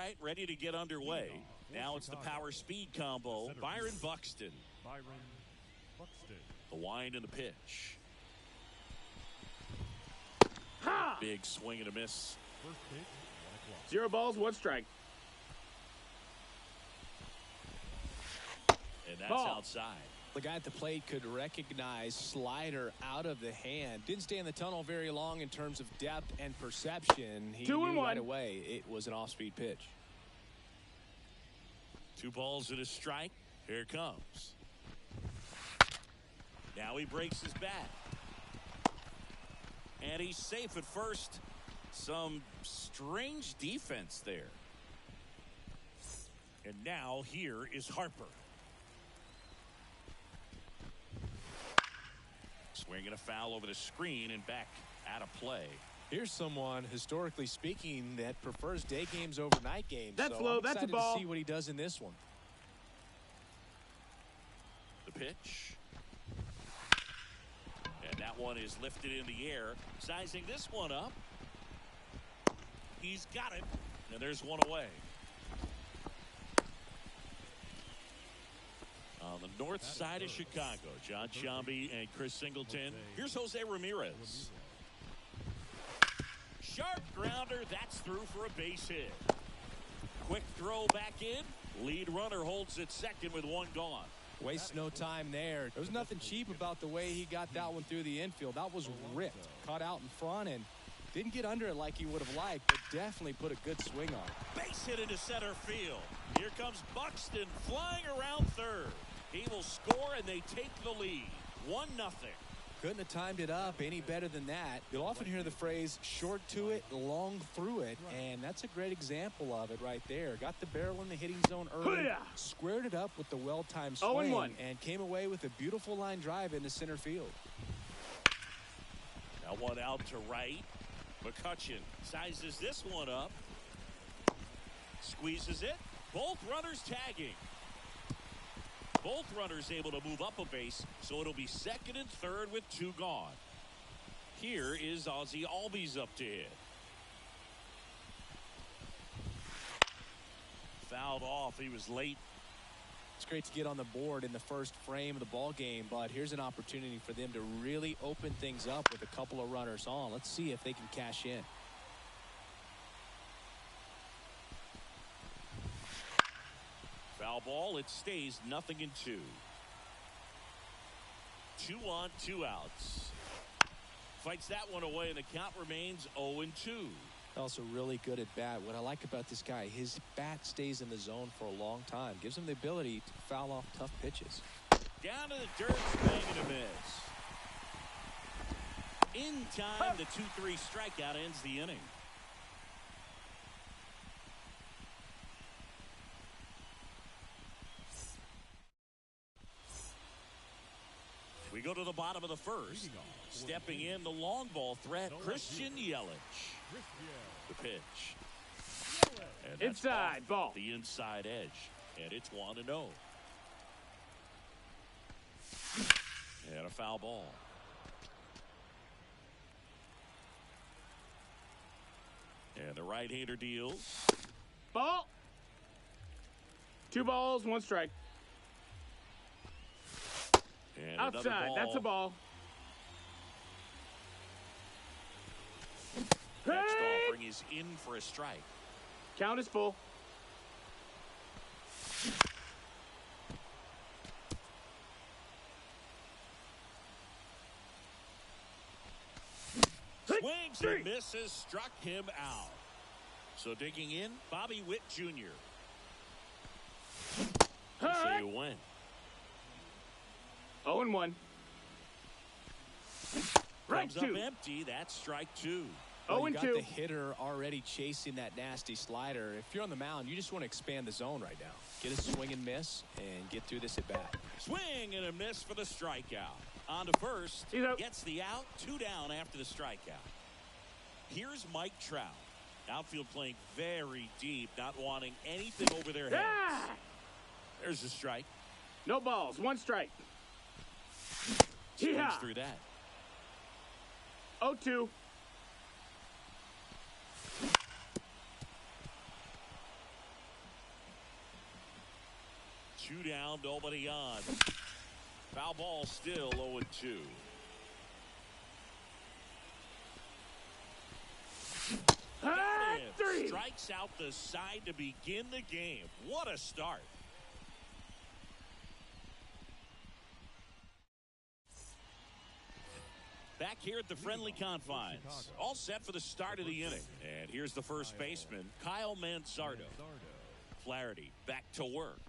right, ready to get underway. Now it's the power speed combo. Byron Buxton. The wind and the pitch. Ha! Big swing and a miss. 0 balls, 1 strike. And that's Ball. outside. The guy at the plate could recognize slider out of the hand. Didn't stay in the tunnel very long in terms of depth and perception. He knew right away it was an off-speed pitch. 2 balls and a strike. Here it comes. Now he breaks his bat. And he's safe at first. Some strange defense there. And now here is Harper. Swinging a foul over the screen and back out of play. Here's someone, historically speaking, that prefers day games over night games. That's so low. I'm That's a excited ball. to see what he does in this one. The pitch. And that one is lifted in the air. Sizing this one up. He's got it. And there's one away. On the north side of Chicago, John Sciambi and Chris Singleton. Here's Jose Ramirez. Sharp grounder. That's through for a base hit. Quick throw back in. Lead runner holds it second with 1 gone. Wastes no time there. There was nothing cheap about the way he got that one through the infield. That was ripped. Caught out in front and didn't get under it like he would have liked, but definitely put a good swing on it. Base hit into center field. Here comes Buxton flying around third. He will score and they take the lead. 1-0. Couldn't have timed it up any better than that. You'll often hear the phrase short to it, long through it, and that's a great example of it right there. Got the barrel in the hitting zone early, squared it up with the well-timed swing, and came away with a beautiful line drive into center field. Now one out to right. McCutchen sizes this one up. Squeezes it. Both runners tagging. Both runners able to move up a base, so it'll be second and third with 2 gone. Here is Ozzie Albies up to hit. Fouled off. He was late. It's great to get on the board in the first frame of the ball game, but here's an opportunity for them to really open things up with a couple of runners on. Let's see if they can cash in. Foul ball. It stays 0-2. 2 on, 2 outs. Fights that one away, and the count remains 0-2. Also really good at bat. What I like about this guy, his bat stays in the zone for a long time. Gives him the ability to foul off tough pitches. Down to the dirt, swing and a miss. In time, the 2-3 strikeout ends the inning. We go to the bottom of the first. Stepping in the long ball threat, Christian Yelich. The pitch. And Inside ball. The inside edge. And it's 1-0. And a foul ball. And the right-hander deals. Ball. 2 balls, 1 strike. And outside. That's a ball. Next offering is in for a strike. Count is full. Swings and misses, struck him out. So digging in, Bobby Witt Jr. Say when. 0-1. Right Comes up empty. That's strike 2. Well, you got the hitter already chasing that nasty slider. If you're on the mound, you just want to expand the zone right now. Get a swing and miss and get through this at bat. Swing and a miss for the strikeout. On to first. Gets the out. 2 down after the strikeout. Here's Mike Trout. Outfield playing very deep, not wanting anything over their heads. There's a strike. No balls, 1 strike. Swings through that. 0-2. 2 down, nobody on. Foul ball still 0-2. Got him. Strikes out the side to begin the game. What a start. Back here at the friendly confines. All set for the start of the inning. And here's the first baseman, Kyle Manzardo. Flaherty back to work.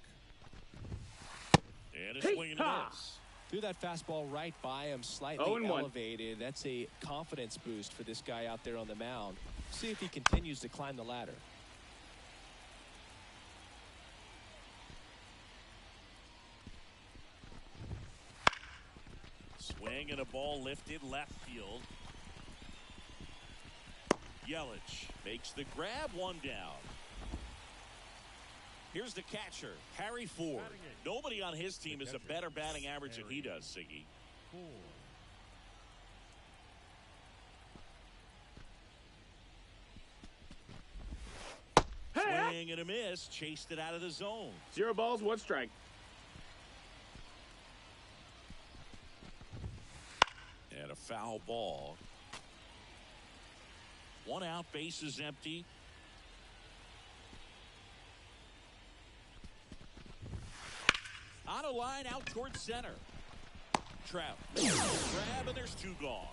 And a swing and a miss. Threw that fastball right by him, slightly elevated. That's a confidence boost for this guy out there on the mound. See if he continues to climb the ladder. Swing and a ball lifted left field. Yelich makes the grab, 1 down. Here's the catcher, Harry Ford. Nobody on his team has a better batting average than he does, Siggy. Swing and a miss, chased it out of the zone. 0 balls, 1 strike. And a foul ball. 1 out, base is empty. On a line out towards center. Trout. Grab, and there's 2 gone.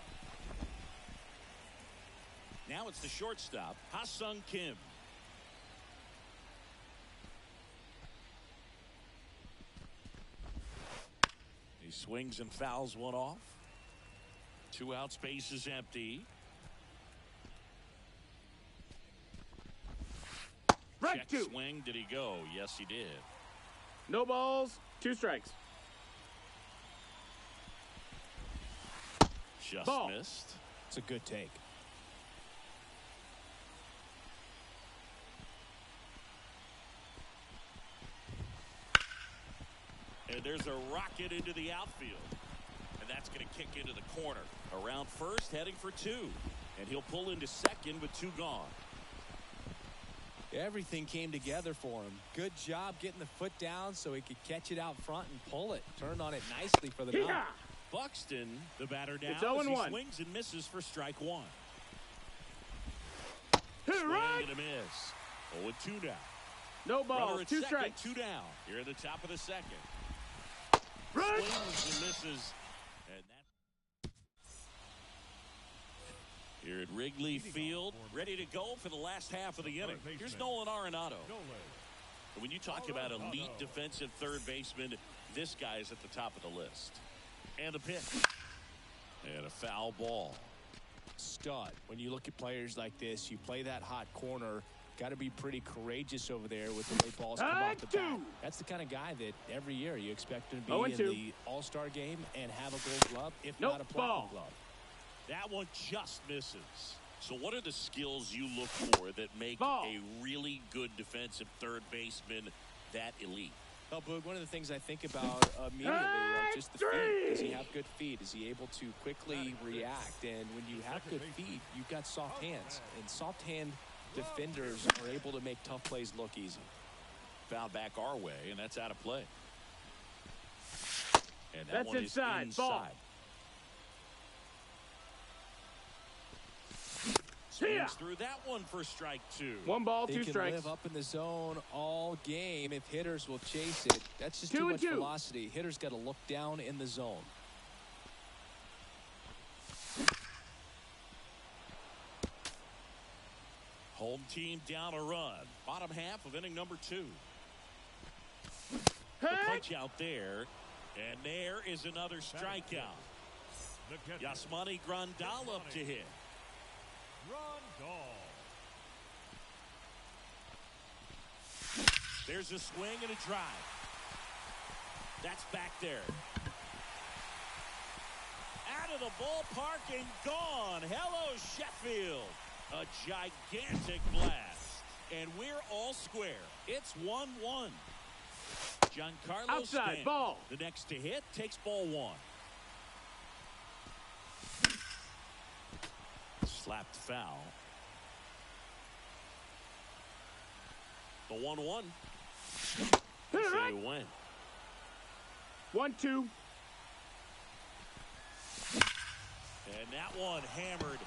Now it's the shortstop, Ha-Sung Kim. He swings and fouls 1 off. 2 outs, base is empty. Right, 2. Swing, did he go? Yes, he did. No balls, 2 strikes. Just ball. Missed. It's a good take. And there's a rocket into the outfield. And that's going to kick into the corner. Around first, heading for 2. And he'll pull into second with 2 gone. Everything came together for him. Good job getting the foot down so he could catch it out front and pull it. Turned on it nicely for the mound. Buxton, the batter down, it's 0-1. as he swings and misses for strike 1. Swing and a miss. 0-2 now. No balls, 2 strikes. 2 down. Here at the top of the second. Run. Swings and misses. And that. Here at Wrigley Field, ready to go for the last half of the inning. Here's Nolan Arenado. When you talk about elite defensive third baseman, this guy is at the top of the list. And the pitch. And a foul ball. Stud. When you look at players like this, you play that hot corner. Got to be pretty courageous over there with the way balls come off the bat. That's the kind of guy that every year you expect him to be in the All-Star game and have a gold glove, if not a platinum glove. That one just misses. So what are the skills you look for that make a really good defensive third baseman that elite? Well, Boog, one of the things I think about immediately are just the feet. Does he have good feet? Is he able to quickly react? And when you have good feet, you've got soft hands. And soft hand defenders are able to make tough plays look easy. Foul back our way, and that's out of play. And that's one inside. Is inside. Ball. Swings through that one for strike 2. 1 ball, 2 strikes. He can live up in the zone all game if hitters will chase it. That's just too much velocity. Hitters got to look down in the zone. Home team down a run. Bottom half of inning number 2. The punch out there. And there is another strikeout. Yasmani Grandal up to hit. There's a swing and a drive. That's back there. Out of the ballpark and gone. Hello, Sheffield. A gigantic blast. And we're all square. It's 1-1. Giancarlo outside Stanton, ball. the next to hit, takes ball 1. Slapped foul. The 1-1. Say when. 1-2. And that one hammered.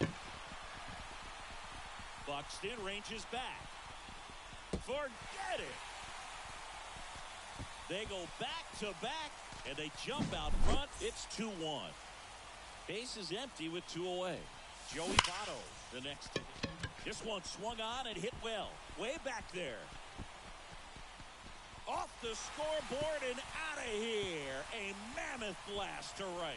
Buxton ranges back. Forget it. They go back to back, and they jump out front. It's 2-1. Base is empty with 2 away. Joey Votto, the next. This one swung on and hit well. Way back there. Off the scoreboard and out of here. A mammoth blast to right.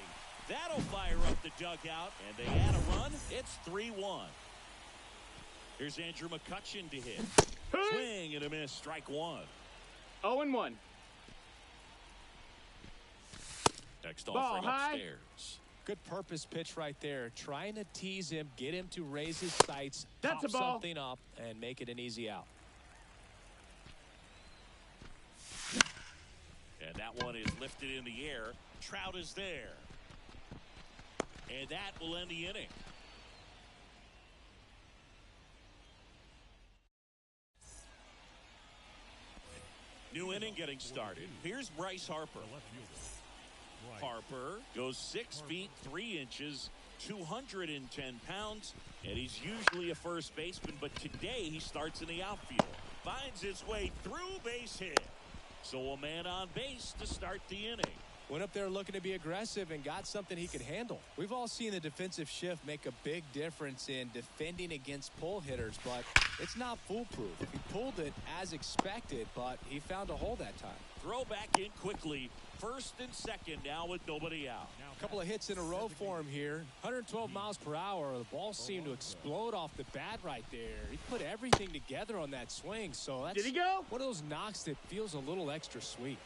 That'll fire up the dugout, and they add a run. It's 3-1. Here's Andrew McCutchen to hit. Swing and a miss. Strike one. 0-1. Next offering upstairs. Good purpose pitch right there. Trying to tease him, get him to raise his sights, That's pop a ball. something up, and make it an easy out. And that one is lifted in the air. Trout is there. And that will end the inning. New inning getting started. Here's Bryce Harper. Harper goes 6 feet 3 inches, 210 pounds, and he's usually a first baseman, but today he starts in the outfield. Finds his way through, base hit. So a man on base to start the inning. Went up there looking to be aggressive and got something he could handle. We've all seen the defensive shift make a big difference in defending against pull hitters, but it's not foolproof. He pulled it as expected, but he found a hole that time. Throw back in quickly. First and second now with nobody out. A couple of hits in a row for him here. 112 miles per hour. The ball seemed to explode off the bat right there. He put everything together on that swing, so that's Did he go? one of those knocks that feels a little extra sweet.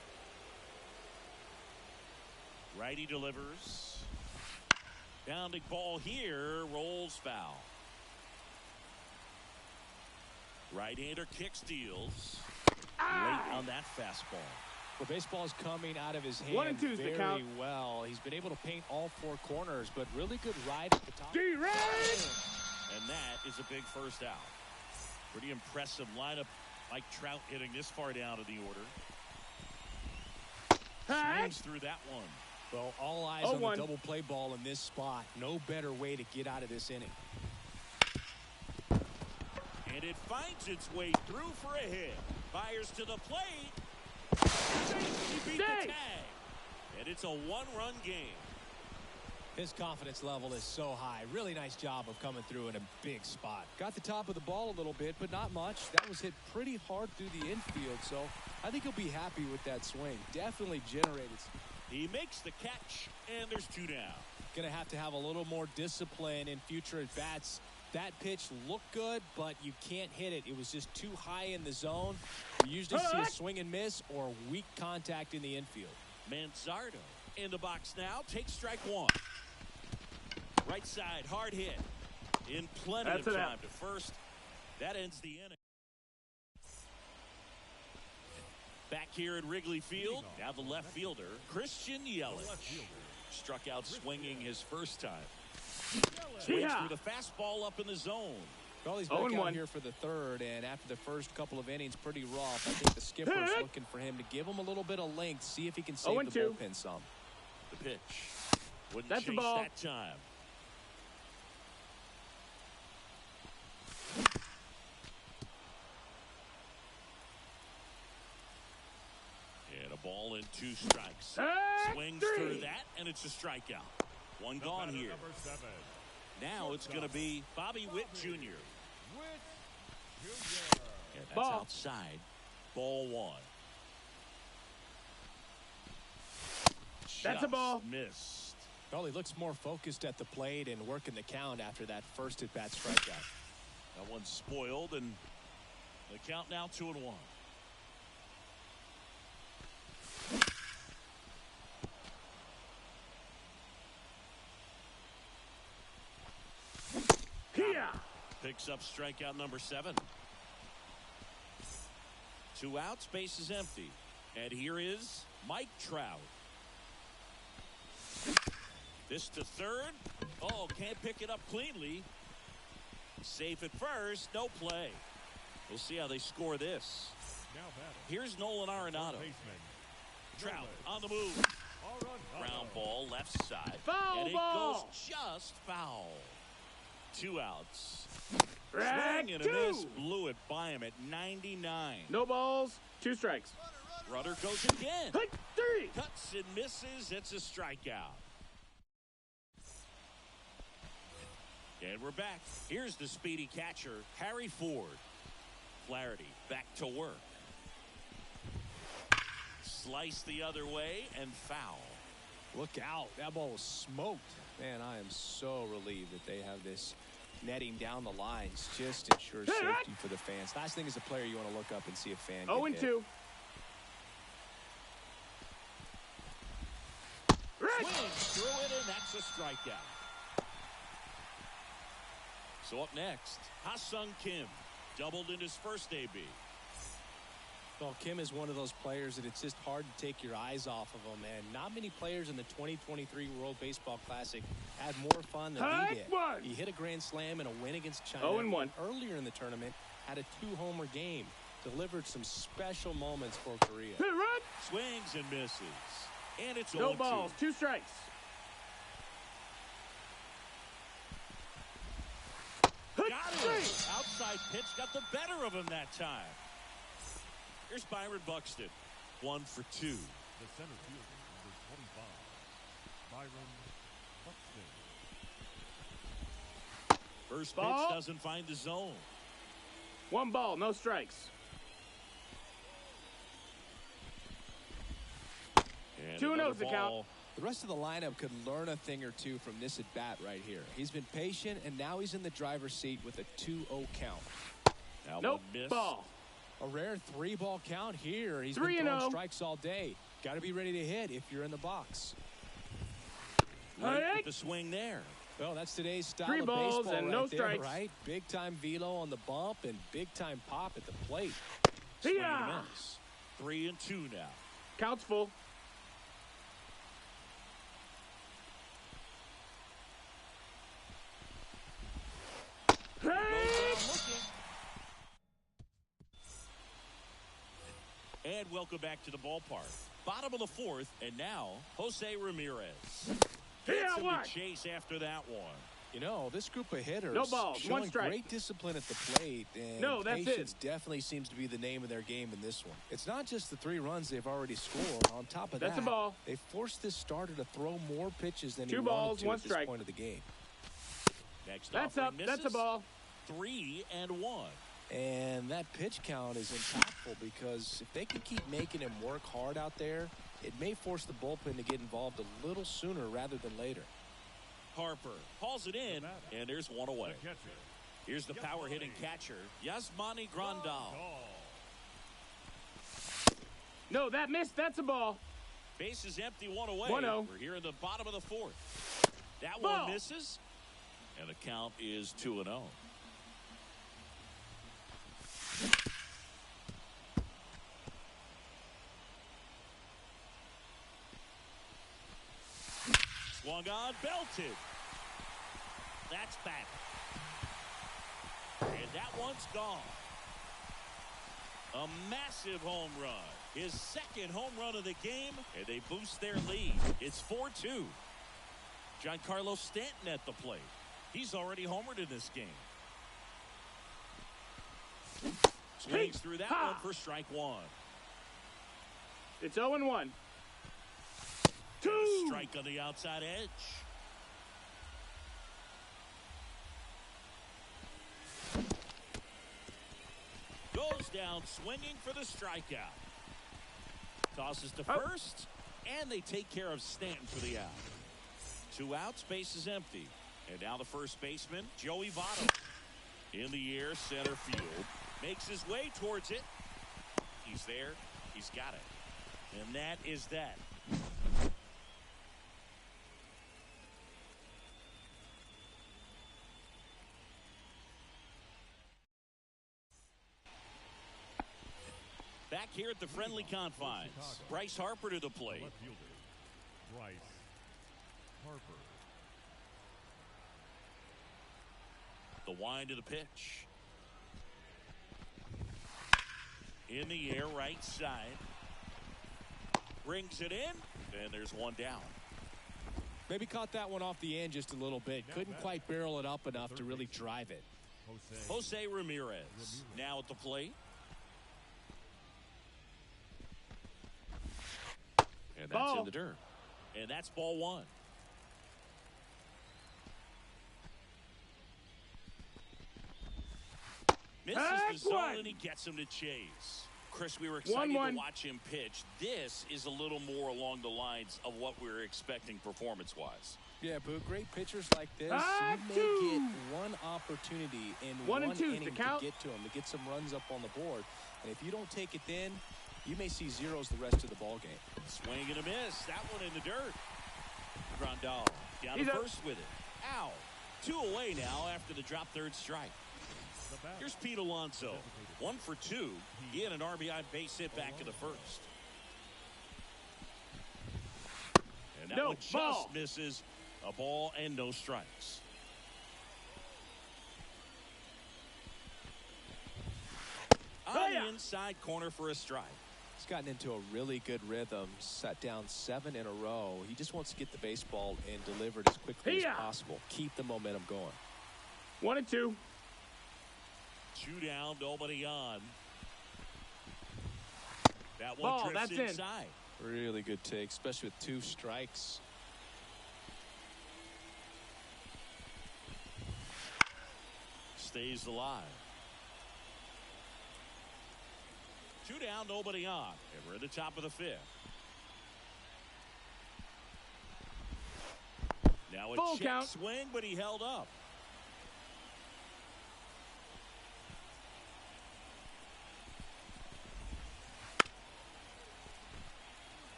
Righty delivers. Bounding ball here. Rolls foul. Right-hander kick steals. Late on that fastball. Well, baseball is coming out of his hand 1 and 2's the very count. well. He's been able to paint all 4 corners, but really good ride at the top. D-Ray! And that is a big first out. Pretty impressive lineup. Mike Trout hitting this far down in the order. Swings through that one. Well, all eyes on the double play ball in this spot. No better way to get out of this inning. And it finds its way through for a hit. Fires to the plate. He beat the tag. And it's a 1-run game. His confidence level is so high. Really nice job of coming through in a big spot. Got the top of the ball a little bit, but not much. That was hit pretty hard through the infield, so I think he'll be happy with that swing. Definitely generated. He makes the catch, and there's 2 down. Going to have a little more discipline in future at-bats. That pitch looked good, but you can't hit it. It was just too high in the zone. You usually see a swing and miss or weak contact in the infield. Manzardo in the box now. Takes strike one. Right side, hard hit. In plenty of time to first. That ends the inning. Back here at Wrigley Field, now the left fielder, Christian Yelich. Struck out swinging his first time. Swings through the fastball up in the zone. Well, he's back out here for the third, and after the first couple of innings, pretty rough. I think the skipper's looking for him to give him a little bit of length, see if he can save the bullpen some. The pitch. Wouldn't chase that time. And a ball and 2 strikes. Swings through that, and it's a strikeout. 1 gone here. Now it's going to be Bobby Witt Jr. And that's outside. Ball 1. That's a ball. Missed. Well, he looks more focused at the plate and working the count after that first at-bat strikeout. That one's spoiled, and the count now 2-1. Picks up strikeout number 7. 2 outs, base is empty. And here is Mike Trout. This to third. Oh, can't pick it up cleanly. Safe at first, no play. We'll see how they score this. Here's Nolan Arenado. Trout on the move. Ground ball left side. Foul and it ball. goes just foul. 2 outs. Strike Swing and a two. miss. Blew it by him at 99. No balls, 2 strikes. Runner goes again. Hit 3. Cuts and misses. It's a strikeout. And we're back. Here's the speedy catcher, Harry Ford. Flaherty back to work. Slice the other way and foul. Look out. That ball was smoked. Man, I am so relieved that they have this netting down the lines. Just ensures safety for the fans. Last thing as a player, you want to look up and see a fan 0-2. get hit. Swings through it, and that's a strikeout. So up next, Ha-Sung Kim. Doubled in his first AB. Well, Kim is one of those players that it's just hard to take your eyes off of him, and not many players in the 2023 World Baseball Classic had more fun than he did. One. He hit a grand slam in a win against China. 0-1. Earlier in the tournament, had a 2-homer game. Delivered some special moments for Korea. Hit run. Swings and misses. And it's No 0-2. balls, 2 strikes. Hit Got 3. it. Outside pitch got the better of him that time. Here's Byron Buxton. 1 for 2. The center fielder, number 25, Byron Buxton. First Ball. pitch doesn't find the zone. 1 ball, no strikes. And 2-0 another is the count. ball. The rest of the lineup could learn a thing or two from this at bat right here. He's been patient, and now he's in the driver's seat with a 2-0 count. That Nope, one missed. ball. A rare 3-ball count here. He's been 3-0. throwing strikes all day. Got to be ready to hit if you're in the box. Late Hey. with the swing there. Well, that's today's style 3 of balls baseball and right no there, strikes. right? Big-time velo on the bump and big-time pop at the plate. Swing and Yeah. a miss. 3-2 now. Count's full. Goes down looking. And welcome back to the ballpark. Bottom of the 4th, and now Jose Ramirez. Gets Yeah, him what? to chase after that one. You know, this group of hitters No balls, 1 showing strike. great discipline at the plate, and No, that's it. patience definitely seems to be the name of their game in this one. It's not just the 3 runs they've already scored. On top of That's that, a ball. they forced this starter to throw more pitches than he 2 wanted balls, to 1 at this strike. point of the game. Next That's offering up. misses. That's a ball. 3-1. And that pitch count is impactful because if they can keep making him work hard out there, it may force the bullpen to get involved a little sooner rather than later. Harper hauls it in, and there's one away. The catcher, Here's the power-hitting catcher, Yasmani Grandal. No, that missed. That's a ball. Base is empty, 1 away. 1-0. We're here in the bottom of the 4th. That Ball. one misses, and the count is 2-0. Swung on, belted. That's back. And that one's gone. A massive home run. His 2nd home run of the game, and they boost their lead. It's 4-2. Giancarlo Stanton at the plate. He's already homered in this game. Swings through that one for strike 1. It's 0-1. 2. A strike on the outside edge. Goes down swinging for the strikeout. Tosses to first, and they take care of Stanton for the out. 2 outs, base is empty. And now the first baseman, Joey Votto. In the air, center field. Makes his way towards it. He's there. He's got it. And that is that. Back here at the friendly confines. Bryce Harper to the plate. left fielder, Bryce Harper. The wind of the pitch. In the air, right side. Brings it in, and there's one down. Maybe caught that one off the end just a little bit. Couldn't quite barrel it up enough to really drive it. Jose Ramirez now at the plate. And that's in the dirt. And that's ball one. Misses the zone, and he gets him to chase. Chris, we were excited to watch him pitch. This is a little more along the lines of what we were expecting performance-wise. Yeah, but great pitchers like this, you may get one opportunity in one inning to get to them, to get some runs up on the board. And if you don't take it then, you may see zeros the rest of the ball game. Swing and a miss. That one in the dirt. Grandal down to first with it. Ow. 2 away now after the drop third strike. Here's Pete Alonso. 1 for 2. He had an RBI base hit back in the first. And that one just misses. A ball and no strikes. On the inside corner for a strike. He's gotten into a really good rhythm. Sat down 7 in a row. He just wants to get the baseball and deliver it as quickly as possible. Keep the momentum going. 1-2. 2 down, nobody on. That one drifts inside. Really good take, especially with 2 strikes. Stays alive. 2 down, nobody on. And we're at the top of the 5th. Now a check swing, but he held up.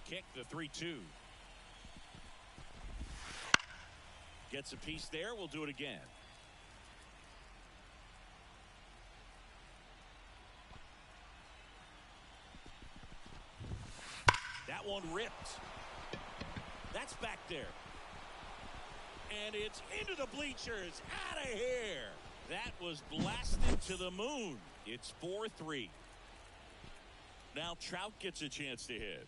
Kick the 3-2. Gets a piece there. We'll do it again. That one ripped. That's back there. And it's into the bleachers. Out of here. That was blasted to the moon. It's 4-3. Now Trout gets a chance to hit.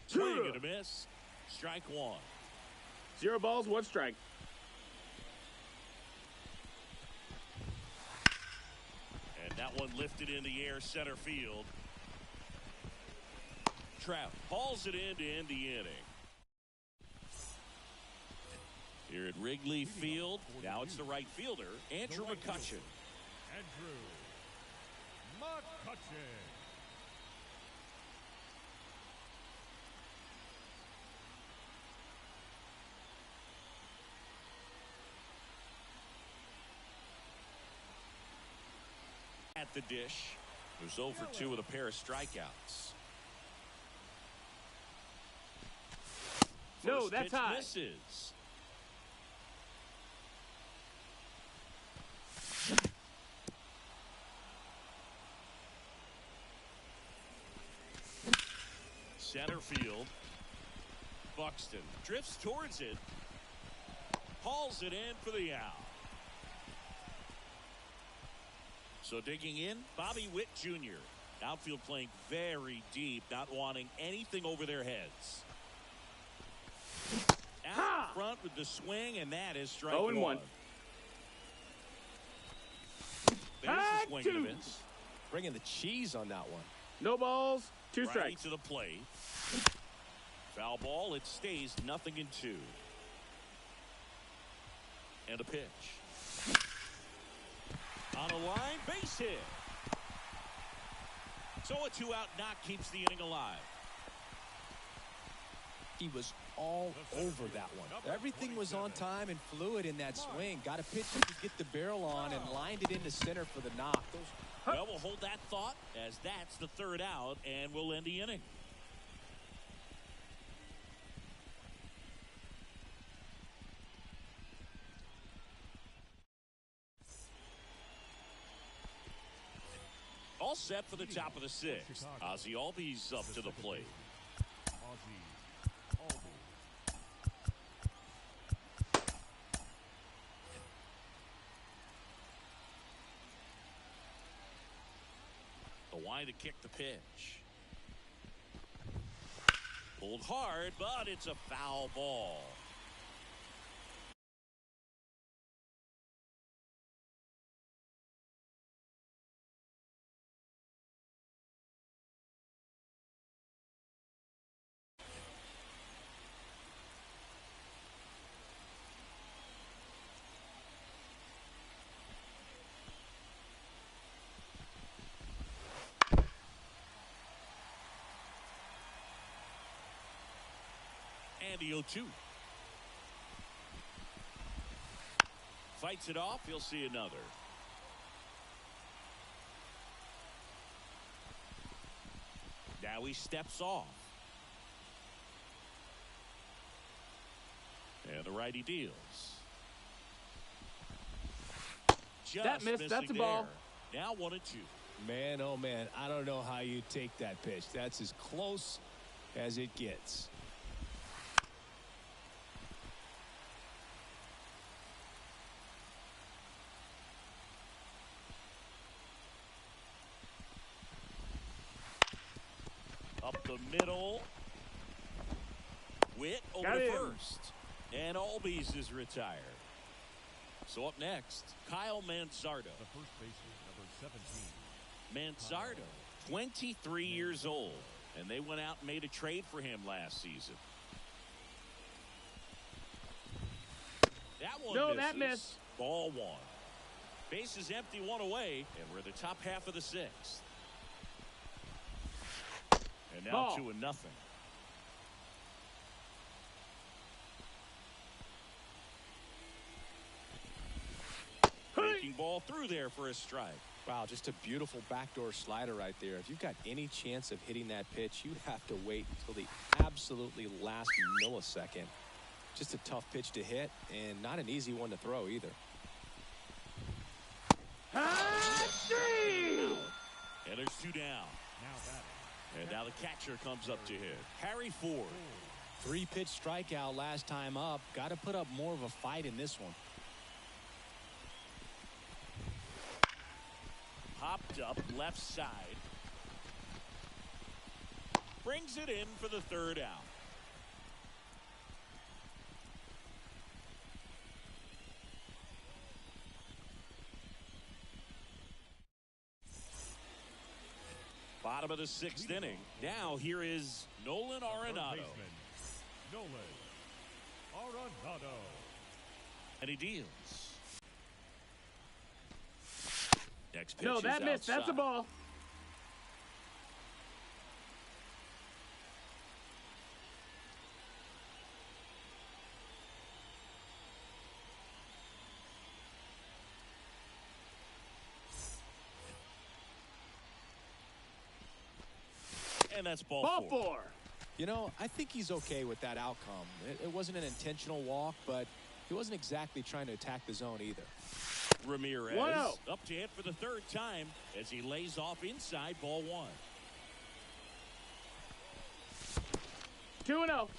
Swing and a miss. Strike 1. 0 balls, 1 strike. And that one lifted in the air center field. Trout hauls it in to end the inning. Here at Wrigley Field, now it's the right fielder, Andrew McCutchen. Andrew McCutchen. At the dish, who's 0 for 2 with a pair of strikeouts. No, that's high. Misses. Center field. Buxton drifts towards it. Hauls it in for the out. So digging in, Bobby Witt Jr. Outfield playing very deep, not wanting anything over their heads. Out front with the swing, and that is strike 1. There's the swing and a miss. Bringing the cheese on that one. No balls, 2 strikes. Right to the plate. Foul ball, it stays 0-2. And a pitch. On a line, base hit. So a 2-out knock keeps the inning alive. He was all over that one. Everything was on time and fluid in that swing. Got a pitch to get the barrel on and lined it into center for the knock. Well, we'll hold that thought as that's the 3rd out, and we'll end the inning. All set for the top of the 6th. Ozzie Albies up to the plate. Ozzie trying to kick the pitch. Pulled hard, but it's a foul ball. And the 0-2. Fights it off. He'll see another. Now he steps off. And the righty deals. Just that missed. That's a ball. Now 1-2. Man, oh man, I don't know how you take that pitch. That's as close as it gets. Up the middle. Witt over to first. And Albies is retired. So up next, Kyle Manzardo. The first baseman, number 17. Manzardo, 23 years old. And they went out and made a trade for him last season. That one misses. That missed. Ball 1. Base is empty, 1 away. And we're in the top half of the 6th. And now ball. 2-0. Breaking ball through there for a strike. Wow, just a beautiful backdoor slider right there. If you've got any chance of hitting that pitch, you have to wait until the absolutely last millisecond. Just a tough pitch to hit and not an easy one to throw either. And there's 2 down. Now batting. And now the catcher comes up to hit. Harry Ford. 3-pitch strikeout last time up. Got to put up more of a fight in this one. Popped up left side. Brings it in for the 3rd out. Bottom of the 6th inning. Now here is Nolan Arenado. Nolan Arenado. And he deals. Next pitch No, that is missed. outside. That's a ball. And that's ball 4. You know, I think he's okay with that outcome. It wasn't an intentional walk, but he wasn't exactly trying to attack the zone either. Ramirez 1-0. up to hit for the 3rd time as he lays off inside ball 1. 2-0.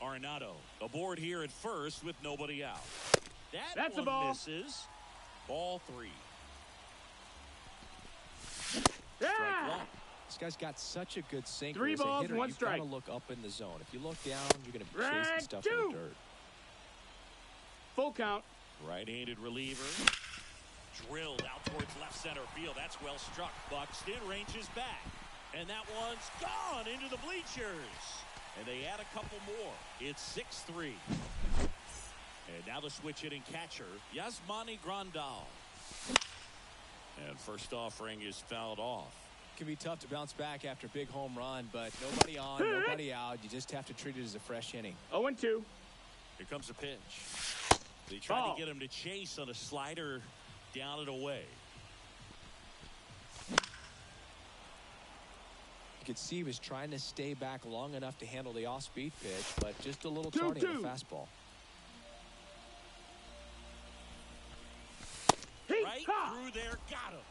Arenado aboard here at first with nobody out. That's one a ball. Misses. Ball 3. Yeah. Strike 1. This guy's got such a good sinker. 3 As a balls, hitter, 1 you've strike. got to look up in the zone. If you look down, you're going to be chasing Strike stuff 2. in the dirt. Full count. Right-handed reliever. Drilled out towards left center field. That's well struck. Buxton ranges back. And that one's gone into the bleachers. And they add a couple more. It's 6-3. And now the switch hitting catcher, Yasmani Grandal. And first offering is fouled off. It can be tough to bounce back after a big home run, but nobody on, nobody out. You just have to treat it as a fresh inning. 0-2. Here comes a pitch. They tried to get him to chase on a slider down and away. You could see he was trying to stay back long enough to handle the off-speed pitch, but just a little tardy on the fastball. Right through there, got him.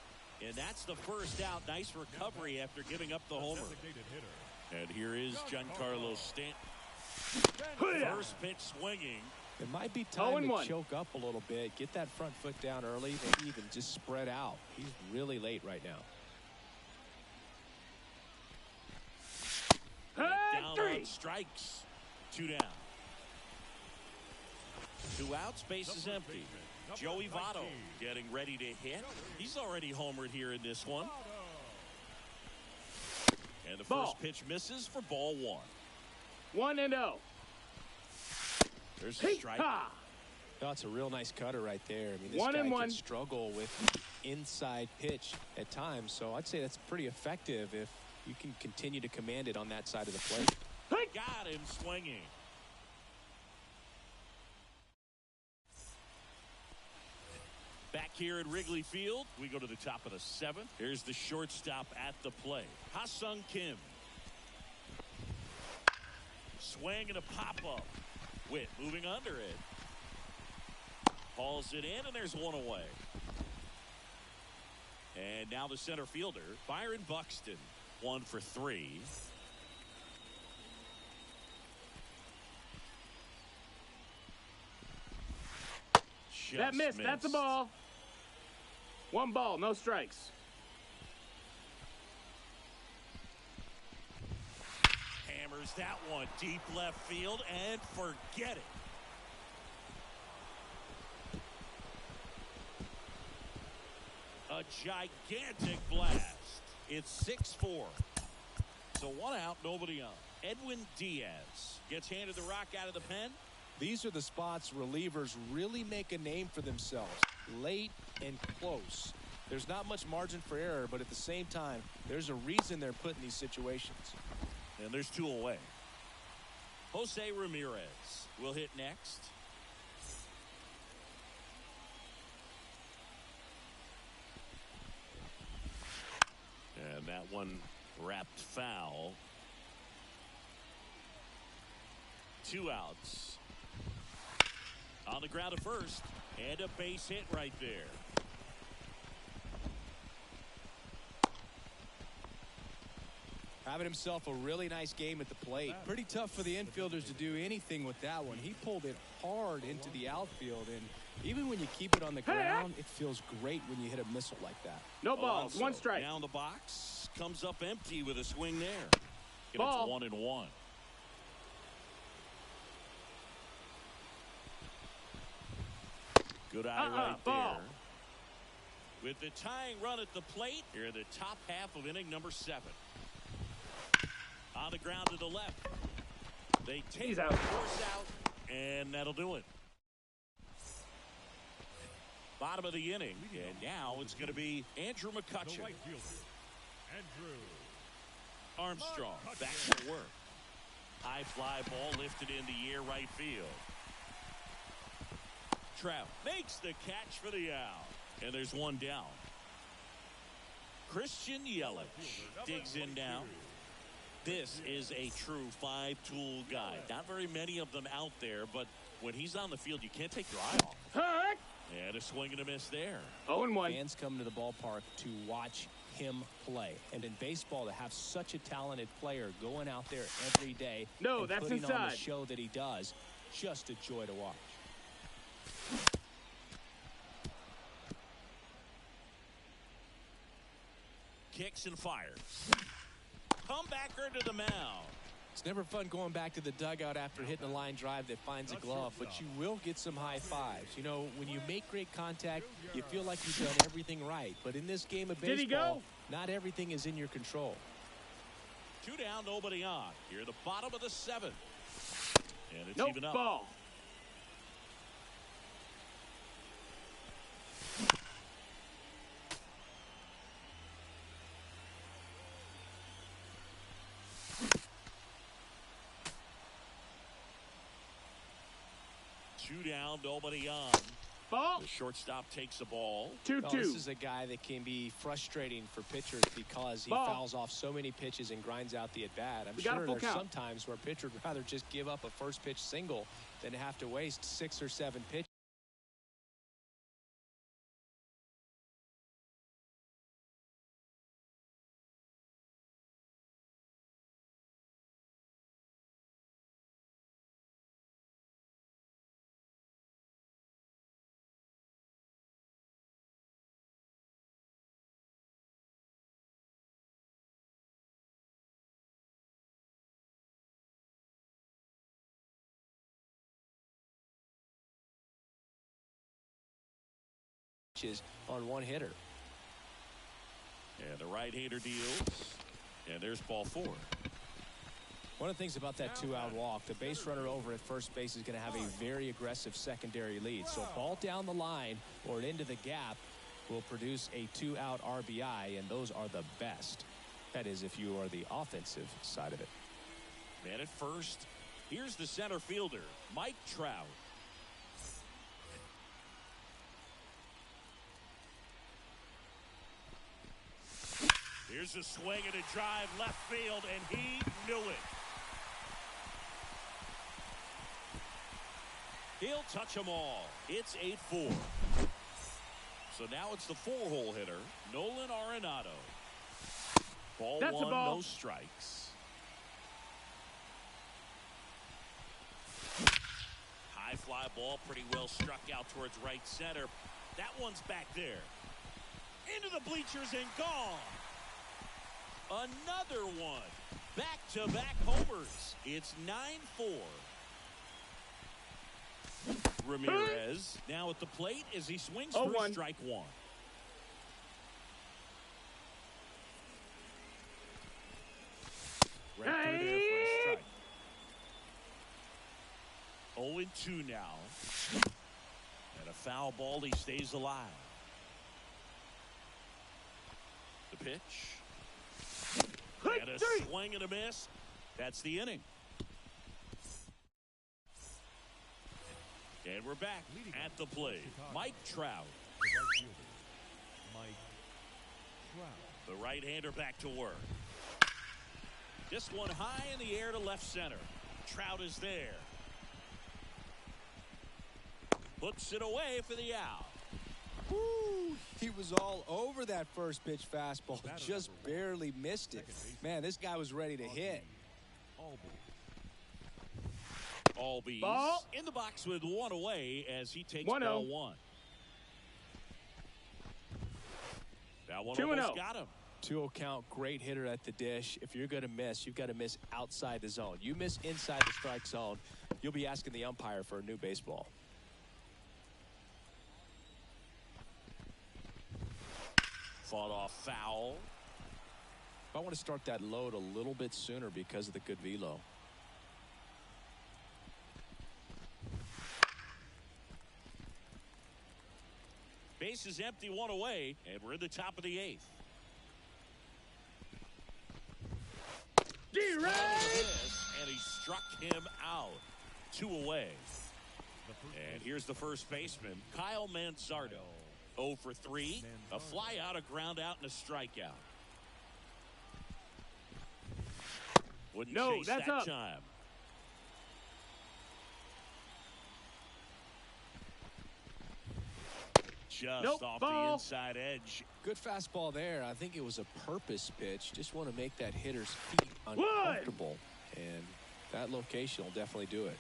And that's the first out. Nice recovery after giving up the homer. Designated hitter. And here is Giancarlo Stanton. First pitch swinging. It might be time to 0-1. choke up a little bit, get that front foot down early, maybe even just spread out. He's really late right now. Down 3. on strikes. 2 down. 2 outs, base is empty. Joey Votto getting ready to hit. He's already homered here in this one. And the Ball. first pitch misses for ball 1. 1-0. There's a strike. That's a real nice cutter right there. I mean, this 1-1. guy can struggle with the inside pitch at times, so I'd say that's pretty effective if you can continue to command it on that side of the plate. Got him swinging. Back here at Wrigley Field, we go to the top of the 7th. Here's the shortstop at the plate, Ha-Sung Kim. Swing and a pop-up. Witt moving under it. Hauls it in, and there's one away. And now the center fielder, Byron Buxton, 1 for 3. That missed. That's a ball. 1 ball, no strikes. Hammers that one deep left field and forget it. A gigantic blast. It's 6-4. So 1 out, nobody on. Edwin Diaz gets handed the rock out of the pen. These are the spots relievers really make a name for themselves. Late and close. There's not much margin for error, but at the same time, there's a reason they're put in these situations. And there's 2 away. Jose Ramirez will hit next. And that one wrapped foul. 2 outs. On the ground at first, and a base hit right there. Having himself a really nice game at the plate. Pretty tough for the infielders to do anything with that one. He pulled it hard into the outfield, and even when you keep it on the ground, it feels great when you hit a missile like that. No balls, 1 strike. Down the box, comes up empty with a swing there. And Ball. it's 1-1. Good eye right ball. there. With the tying run at the plate, here in the top half of inning number 7. On the ground to the left. They take He's the out. force out, and that'll do it. Bottom of the inning, and now it's going to be Andrew The McCutchen. right fielder, Andrew Armstrong back to work. High fly ball lifted in the air right field. Trout makes the catch for the out. And there's 1 down. Christian Yelich digs in now. This is a true 5-tool guy. Not very many of them out there, but when he's on the field, you can't take your eye off him. Hurt. And a swing and a miss there. 0-1. Fans come to the ballpark to watch him play. And in baseball, to have such a talented player going out there every day No, and that's putting on inside. the show that he does, just a joy to watch. Kicks and fires. Comebacker to the mound. It's never fun going back to the dugout after hitting a line drive that finds a glove, but you will get some high fives. You know, when you make great contact, you feel like you've done everything right. But in this game of Did he baseball, go? not everything is in your control. 2 down, nobody on. Here at the bottom of the 7th. And it's Nope, even up. ball. Two down, nobody on. Ball. The shortstop takes the ball. 2-2. Well, this is a guy that can be frustrating for pitchers because he Ball. fouls off so many pitches and grinds out the at-bat. I'm We got a sure full there's count. some times where a pitcher would rather just give up a first pitch single than have to waste 6 or 7 pitches. pitches on one hitter. And the right-hander deals. And there's ball 4. One of the things about that 2-out walk, the base runner over at first base is going to have a very aggressive secondary lead. So a ball down the line or into the gap will produce a 2-out RBI, and those are the best. That is, if you are the offensive side of it. Man at first, here's the center fielder, Mike Trout. Here's a swing and a drive left field, and he knew it. He'll touch them all. It's 8-4. So now it's the 4-hole hitter, Nolan Arenado. Ball That's 1, a ball. no strikes. High fly ball, pretty well struck out towards right center. That one's back there. Into the bleachers and gone. Another one. Back-to-back homers. It's 9-4. Ramirez now at the plate as he swings for strike 1. Right through there for a strike. 0-2 now. And a foul ball. He stays alive. The pitch. And a swing and a miss. That's the inning. And we're back at the plate. Mike Trout. The right-hander back to work. This one high in the air to left center. Trout is there. Puts it away for the out. Woo, he was all over that first pitch fastball. Just barely missed it. Man, this guy was ready to hit. Albies ball. In the box with one away as he takes 1-0. ball 1. That one 2-0. almost got him. 2-0 count, great hitter at the dish. If you're going to miss, you've got to miss outside the zone. You miss inside the strike zone, you'll be asking the umpire for a new baseball. Fought off foul. I want to start that load a little bit sooner because of the good velo. Base is empty, one away, and we're in the top of the 8th. And he struck him out. 2 away. And here's the first baseman, Kyle Manzardo. 0 for 3. A fly out, a ground out, and a strikeout. Wouldn't chase that's that up. time. Just off the inside edge. Good fastball there. I think it was a purpose pitch. Just want to make that hitter's feet uncomfortable. And that location will definitely do it.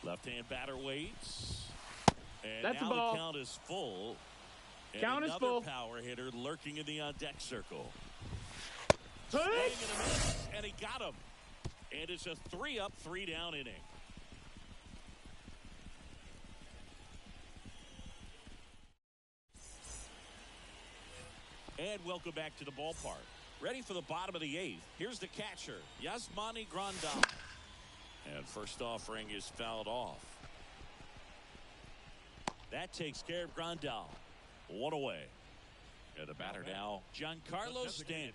Left-hand batter waits. And That's now a ball. the count is full. And Count is another full. power hitter lurking in the on-deck circle. Hey. Swing and a miss, and he got him. And it's a 3-up, 3-down inning. And welcome back to the ballpark. Ready for the bottom of the 8th. Here's the catcher, Yasmani Grandal. And first offering is fouled off. That takes care of Grandal. 1 away. And the batter now, Giancarlo Stanton.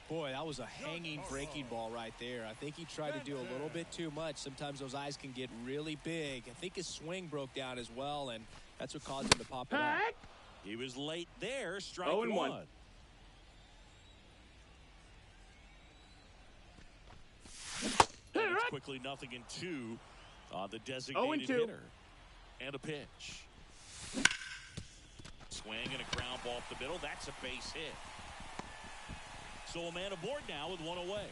Boy, that was a hanging breaking ball right there. I think he tried to do a little bit too much. Sometimes those eyes can get really big. I think his swing broke down as well, and that's what caused him to pop it out. He was late there. Strike 0-1. 1. And it's quickly 0-2 on the designated 0-2. hitter. And a pitch. Swing and a ground ball up the middle. That's a base hit. So a man aboard now with 1 away.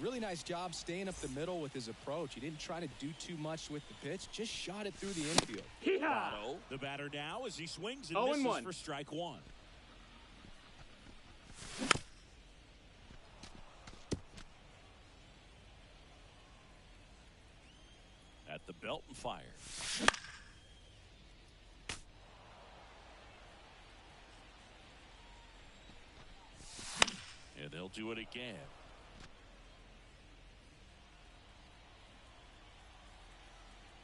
Really nice job staying up the middle with his approach. He didn't try to do too much with the pitch. Just shot it through the infield. Otto, the batter now as he swings and misses for strike 1. Belton fire. And they'll do it again.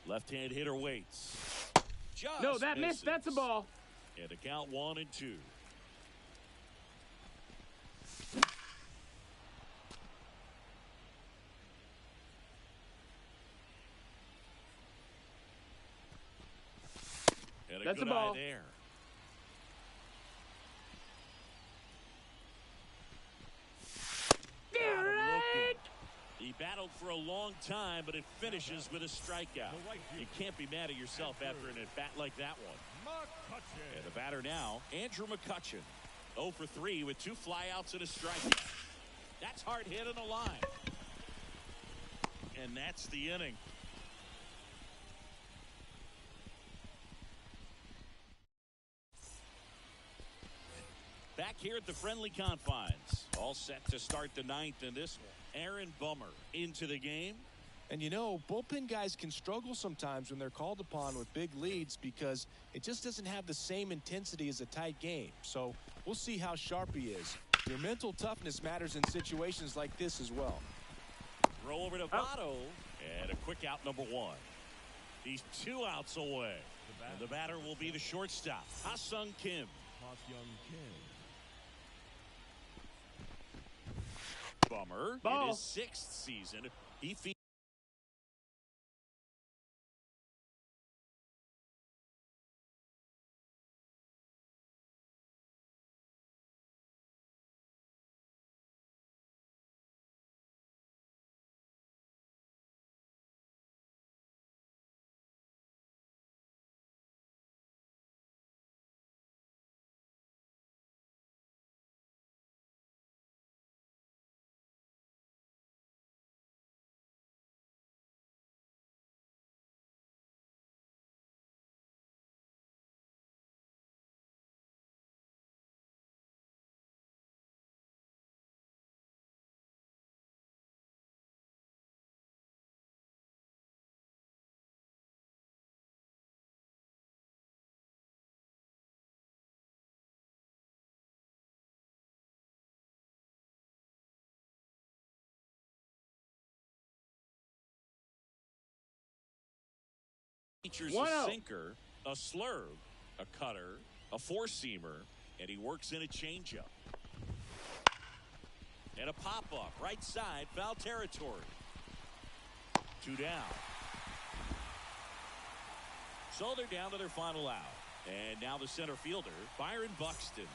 Left-hand hitter waits. Just no, that misses. missed. That's a ball. And a count 1-2. And that's good a ball. eye there. He battled for a long time, but it finishes with a strikeout. You can't be mad at yourself after an at-bat like that one. And the batter now, Andrew McCutchen. 0 for 3 with 2 flyouts and a strikeout. That's hard hit on the line. And that's the inning. Back here at the friendly confines. All set to start the 9th in this one. Aaron Bummer into the game. And you know, bullpen guys can struggle sometimes when they're called upon with big leads because it just doesn't have the same intensity as a tight game. So we'll see how sharp he is. Your mental toughness matters in situations like this as well. Throw over to Votto. And a quick out, number 1. He's 2 outs away. And the batter will be the shortstop, Ha-Sung Kim. Bummer in his 6th season. He features a sinker, a slurve, a cutter, a four-seamer, and he works in a changeup. And a pop-up, right side, foul territory. 2 down. So they're down to their final out. And now the center fielder, Byron Buxton.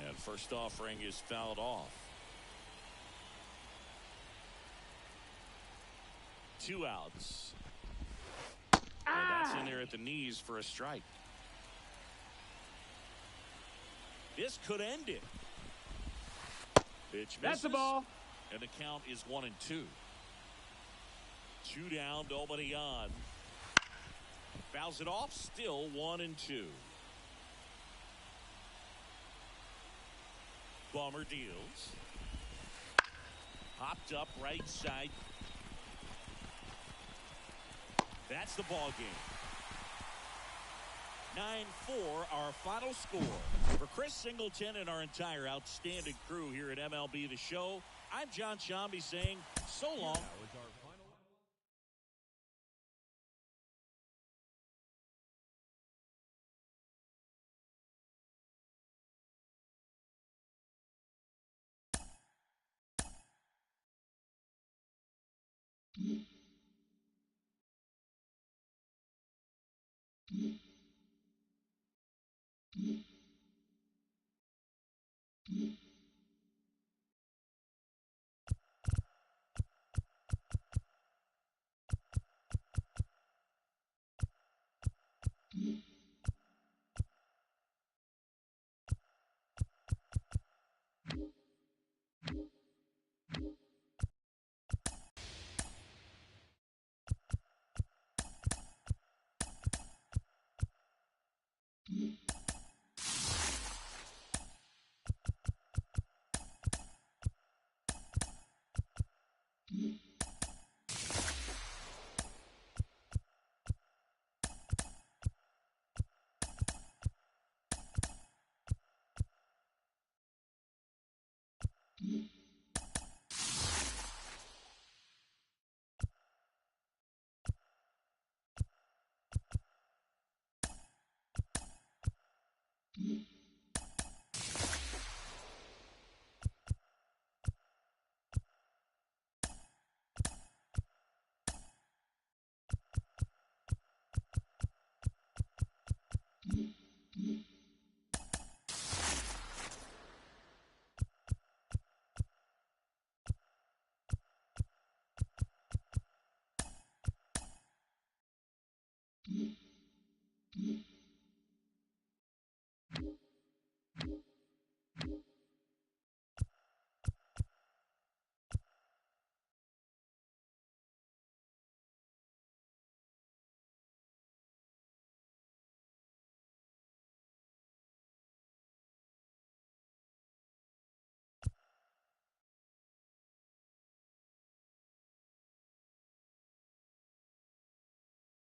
And first offering is fouled off. 2 outs. And that's in there at the knees for a strike. This could end it. Pitch misses. That's the ball. And the count is 1-2. 2 down, nobody on. Fouls it off, still 1-2. Bummer deals. Hopped up right side. That's the ball game. 9-4, our final score. For Chris Singleton and our entire outstanding crew here at MLB The Show, I'm John Shambi saying so long.